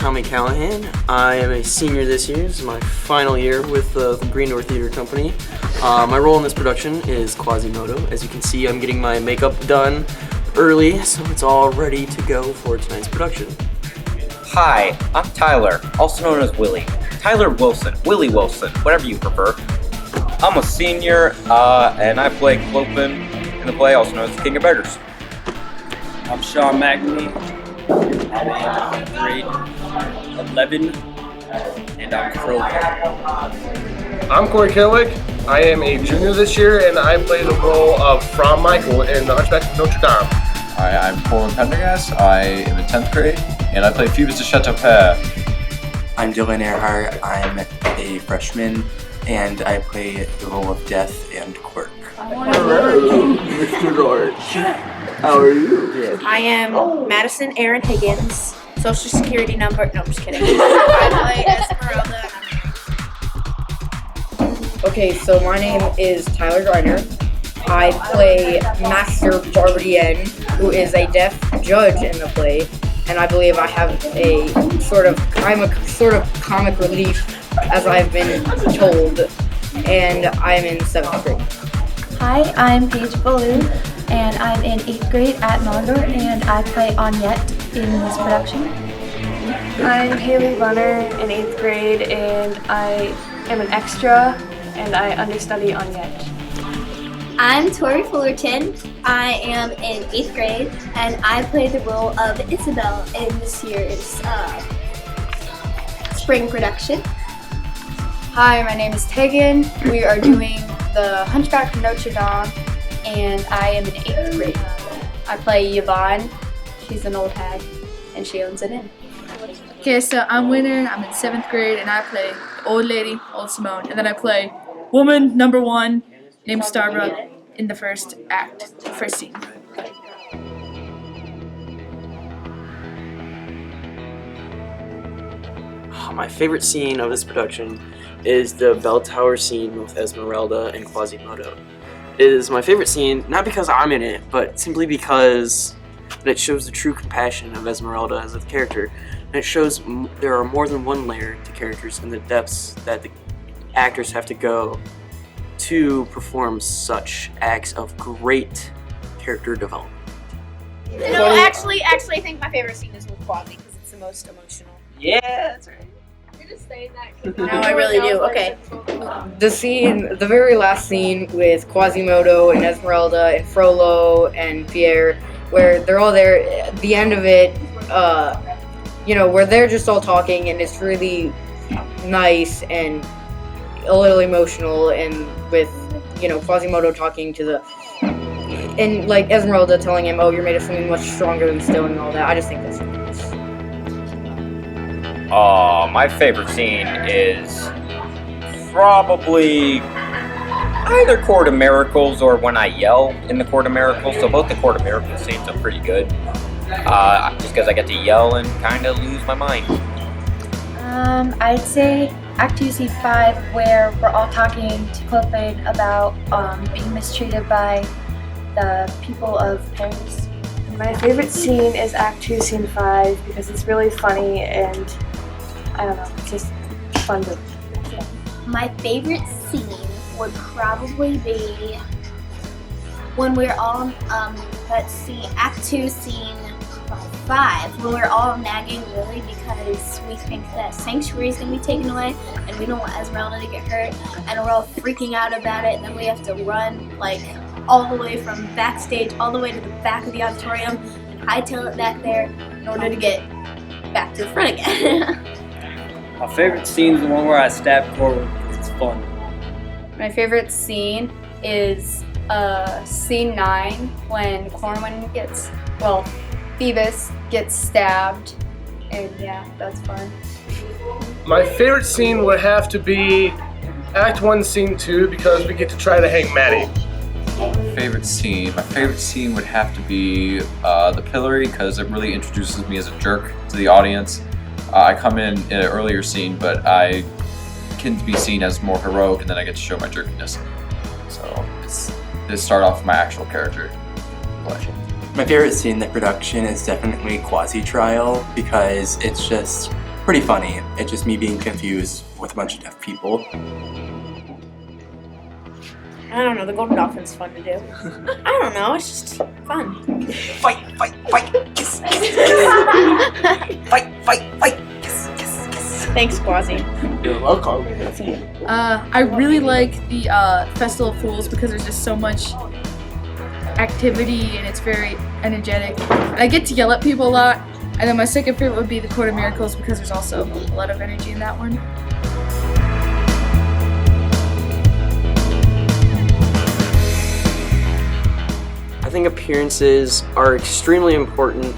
Tommy Callahan. I am a senior this year. This is my final year with the Green Door Theater Company. My role in this production is Quasimodo. As you can see, I'm getting my makeup done early, so it's all ready to go for tonight's production. Hi, I'm Tyler, also known as Willie. Tyler Wilson, Willie Wilson, whatever you prefer. I'm a senior, and I play Clopin in the play, also known as the King of Beggars. I'm Sean McNamee. I'm in grade 11, and I'm Crow. I'm Corey Killick. I am a junior this year, and I play the role of From Michael in the Hunchback of Notre Dame. Hi, I'm Corwin Pendergast. I am in 10th grade, and I play Phoebus de Chateaupert. I'm Dylan Earhart. I'm a freshman, and I play the role of Death and Quirk. Hello, Mr. George. How are you? I am Madison Aaron Higgins. Social security number. No, I'm just kidding. I play Esmeralda. Okay, so my name is Tyler Griner. I play Master Barbadien, who is a deaf judge in the play, and I believe I have I'm a sort of comic relief, as I've been told, and I'm in 7th grade. Hi, I'm Paige Ballou, and I'm in 8th grade at Mogadore, and I play Onyette in this production. I'm Haley Bunner in 8th grade, and I am an extra, and I understudy Onyette. I'm Tori Fullerton. I am in 8th grade, and I play the role of Isabel in this year's spring production. Hi, my name is Tegan. We are doing the Hunchback of Notre Dame, and I am in 8th grade. I play Yvonne. She's an old hag, and she owns it in. Okay, so I'm Winter. I'm in 7th grade, and I play Old Lady, Old Simone, and then I play Woman Number 1, named Starbrook, in the first scene. My favorite scene of this production is the bell tower scene with Esmeralda and Quasimodo. It is my favorite scene, not because I'm in it, but simply because it shows the true compassion of Esmeralda as a character. And it shows there are more than one layer to characters and the depths that the actors have to go to perform such acts of great character development. No, actually, I think my favorite scene is with Quasi because it's the most emotional. Yeah, that's right. You're just saying that. No, I really do. Okay. The very last scene with Quasimodo and Esmeralda and Frollo and Pierre, where they're all there. At the end of it, where they're just all talking, and it's really nice and a little emotional, and with Quasimodo talking to and like Esmeralda telling him, "Oh, you're made of something much stronger than stone," and all that. I just think that's nice. My favorite scene is probably either Court of Miracles or when I yell in the Court of Miracles. So both the Court of Miracles scenes are pretty good. Just because I get to yell and kind of lose my mind. I'd say Act 2, Scene 5, where we're all talking to Clopin about being mistreated by the people of Paris. My favorite scene is Act 2, Scene 5 because it's really funny and I don't know, it's just fun to. My favorite scene would probably be when we're all, Act 2, Scene 5, when we're all nagging Lily because we think that Sanctuary is going to be taken away and we don't want Esmeralda to get hurt, and we're all freaking out about it, and then we have to run all the way from backstage all the way to the back of the auditorium and hightail it back there in order to get back to the front again. My favorite scene is the one where I stab Corwin because it's fun. My favorite scene is scene 9 when Phoebus gets stabbed, and yeah, that's fun. My favorite scene would have to be Act 1, Scene 2, because we get to try to hang Maddie. My favorite scene would have to be the pillory, because it really introduces me as a jerk to the audience. I come in an earlier scene, but I can be seen as more heroic, and then I get to show my jerkiness. So it's start off my actual character. My favorite scene in the production is definitely Quasi Trial, because it's just pretty funny. It's just me being confused with a bunch of deaf people. I don't know, the Golden Dolphin's fun to do. I don't know, it's just fun. Fight, fight, fight, kiss, kiss. Fight, fight, fight, kiss, kiss, kiss. Thanks, Quasi. You're welcome. I really like the Festival of Fools because there's just so much activity and it's very energetic. I get to yell at people a lot. And then my second favorite would be the Court of Miracles because there's also a lot of energy in that one. I think appearances are extremely important,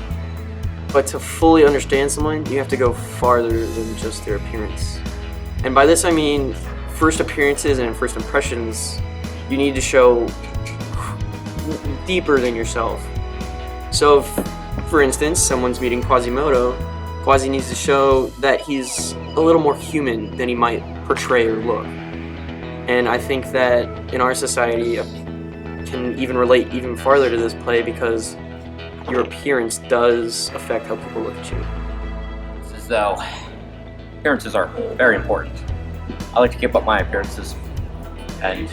but to fully understand someone, you have to go farther than just their appearance. And by this I mean first appearances and first impressions, you need to show deeper than yourself. So if, for instance, someone's meeting Quasimodo, Quasi needs to show that he's a little more human than he might portray or look. And I think that in our society can even relate even farther to this play because your appearance does affect how people look at you. It's as though appearances are very important. I like to keep up my appearances, and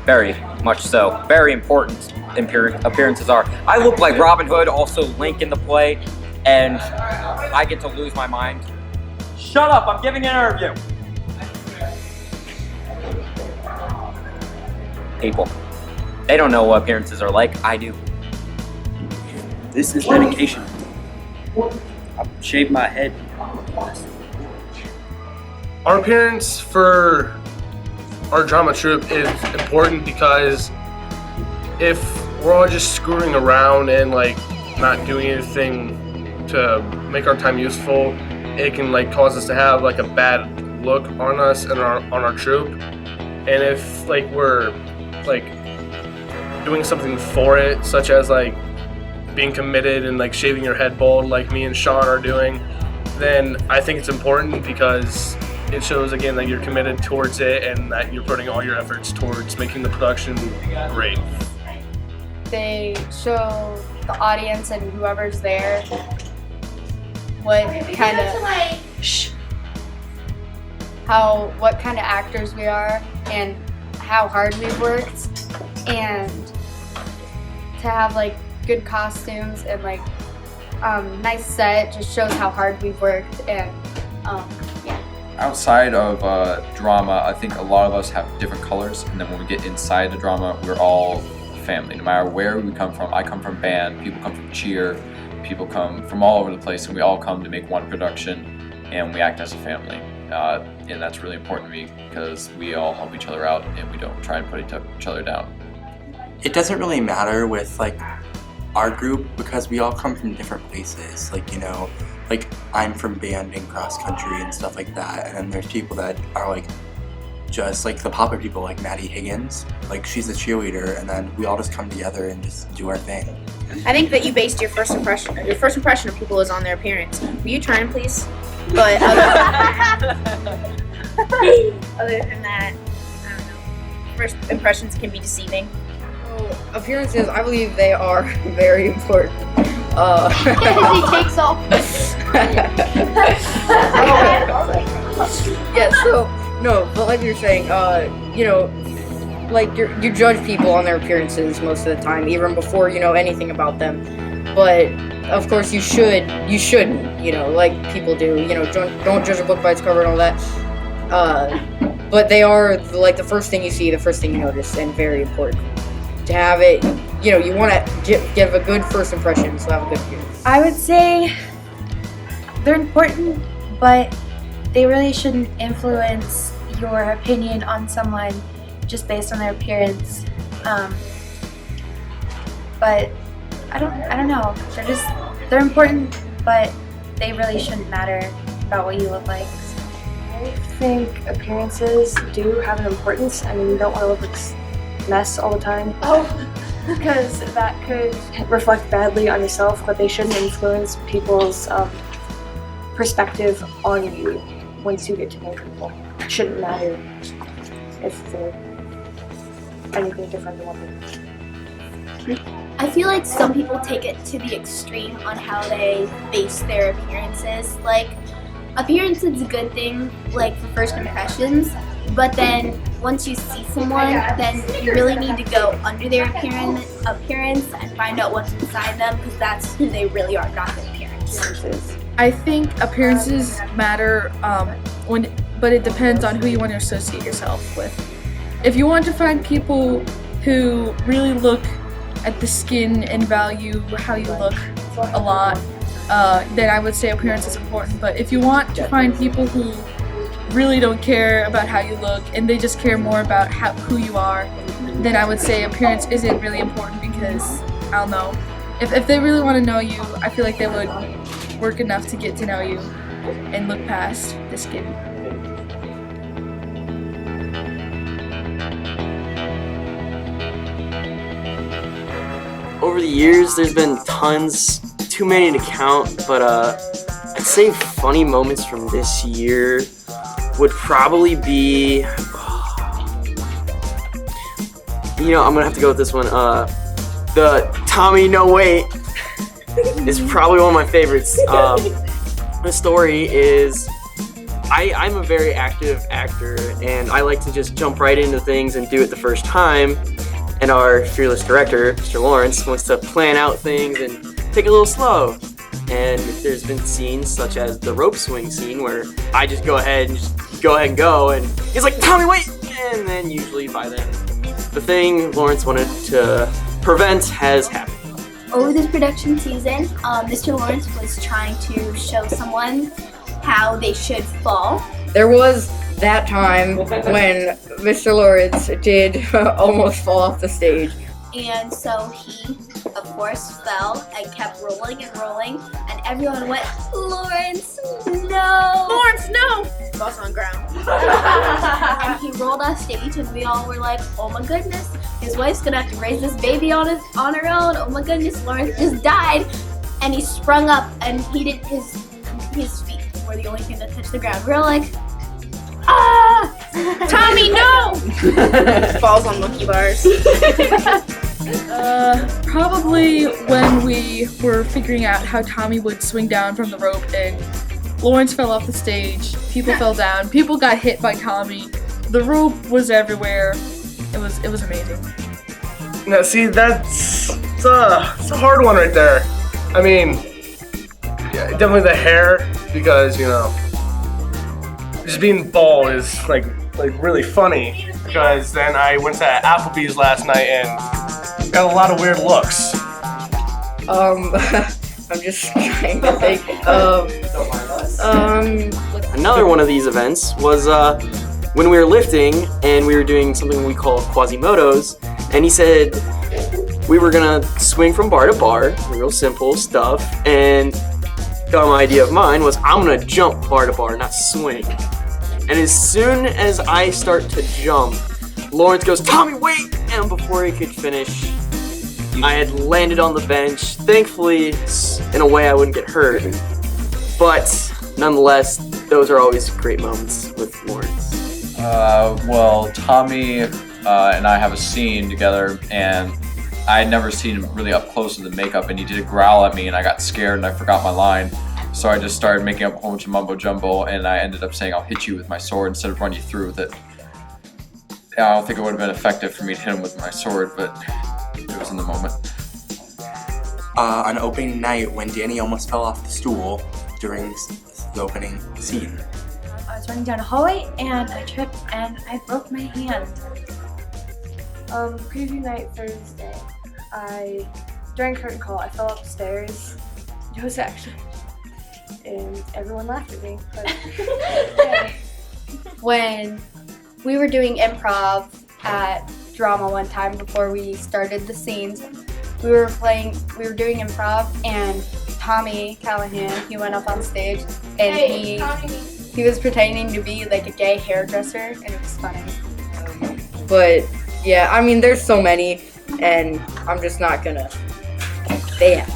very much so. Very important appearances are. I look like Robin Hood, also Link in the play, and I get to lose my mind. Shut up! I'm giving an interview. People, they don't know what appearances are like. I do. This is dedication. I shaved my head. Our appearance for our drama troupe is important because if we're all just screwing around and like not doing anything to make our time useful, it can like cause us to have like a bad look on us and on our troupe. And if like we're like doing something for it, such as like being committed and like shaving your head bald like me and Sean are doing, then I think it's important because it shows again that you're committed towards it and that you're putting all your efforts towards making the production great. They show the audience and whoever's there what kind of actors we are and how hard we've worked, and to have like good costumes and like nice set just shows how hard we've worked. And yeah. Outside of drama, I think a lot of us have different colors, and then when we get inside the drama, we're all family. No matter where we come from, I come from band, people come from cheer, people come from all over the place, and we all come to make one production, and we act as a family. And that's really important to me because we all help each other out, and we don't try and put each other down. It doesn't really matter with like our group because we all come from different places. Like, you know, like I'm from band and cross country and stuff like that, and then there's people that are like just like the popular people like Maddie Higgins, like she's a cheerleader, and then we all just come together and just do our thing. I think that you based your first impression of people is on their appearance. Will you try and please? But other than that, I don't know. First impressions can be deceiving. Appearances, I believe they are very important. He takes off. Yeah, so, no, but like you're saying, you know, like you judge people on their appearances most of the time, even before you know anything about them. But of course you shouldn't, you know, like people do, you know, don't judge a book by its cover and all that. But they are like the first thing you see, the first thing you notice, and very important. To have it, you know, you want to give a good first impression, so have a good appearance. I would say they're important, but they really shouldn't influence your opinion on someone just based on their appearance. But I don't know. They're important, but they really shouldn't matter about what you look like. I think appearances do have an importance. I mean, you don't want to look like mess all the time. Because that could reflect badly on yourself, but they shouldn't influence people's perspective on you once you get to know people. It shouldn't matter if they're anything different than what they are. I feel like some people take it to the extreme on how they base their appearances. Like, appearance is a good thing, like for first impressions, but then once you see someone, then you really need to go under their appearance and find out what's inside them, because that's who they really are, not their appearance. I think appearances matter, but it depends on who you want to associate yourself with. If you want to find people who really look at the skin and value how you look a lot, then I would say appearance is important. But if you want to find people who really don't care about how you look and they just care more about who you are, then I would say appearance isn't really important, because, I don't know, if they really want to know you, I feel like they would work enough to get to know you and look past the skin. Over the years, there's been tons, too many to count, but I'd say funny moments from this year would probably be, I'm gonna have to go with this one. The Tommy No Wait is probably one of my favorites. The story is, I'm a very active actor, and I like to just jump right into things and do it the first time. And our fearless director, Mr. Lawrence, wants to plan out things and take it a little slow. And there's been scenes such as the rope swing scene where I just go ahead and go, and he's like, Tommy, wait! And then usually by then, the thing Lawrence wanted to prevent has happened. Over this production season, Mr. Lawrence was trying to show someone how they should fall. There was that time when Mr. Lawrence did almost fall off the stage. And so he, of course, fell and kept rolling and rolling, and everyone went, Lawrence, no! Lawrence, no! Falls on ground. And he rolled off stage, and we all were like, oh my goodness, his wife's gonna have to raise this baby on her own. Oh my goodness, Lawrence just died. And he sprung up, and his feet were the only thing that touched the ground. We were like, ah! Tommy, no! Falls on monkey bars. Probably when we were figuring out how Tommy would swing down from the rope and Lawrence fell off the stage, people fell down, people got hit by Tommy, the rope was everywhere. It was amazing. Now, see, it's a hard one right there. I mean, yeah, definitely the hair, because, just being bald is like really funny, because then I went to Applebee's last night and got a lot of weird looks. I'm just trying to think. Another one of these events was when we were lifting and we were doing something we call Quasimodos, and he said we were gonna swing from bar to bar, real simple stuff, and dumb idea of mine was I'm gonna jump bar to bar, not swing. And as soon as I start to jump, Lawrence goes, Tommy, wait! And before he could finish, I had landed on the bench. Thankfully, in a way I wouldn't get hurt. But nonetheless, those are always great moments with Lawrence. Well, Tommy and I have a scene together, and I had never seen him really up close with the makeup, and he did a growl at me, and I got scared, and I forgot my line. So I just started making up a whole bunch of mumbo jumbo, and I ended up saying I'll hit you with my sword instead of run you through with it. I don't think it would have been effective for me to hit him with my sword, but it was in the moment. On opening night, when Danny almost fell off the stool during the opening scene. I was running down a hallway and I tripped and I broke my hand. Preview night Thursday, during curtain call, I fell up the stairs. It was actually, and everyone laughed at me. But yeah. When we were doing improv at drama one time before we started the scenes, we were doing improv, and Tommy Callahan, he went up on stage and he was pretending to be like a gay hairdresser, and it was funny. But yeah, I mean, there's so many, and I'm just not gonna say it.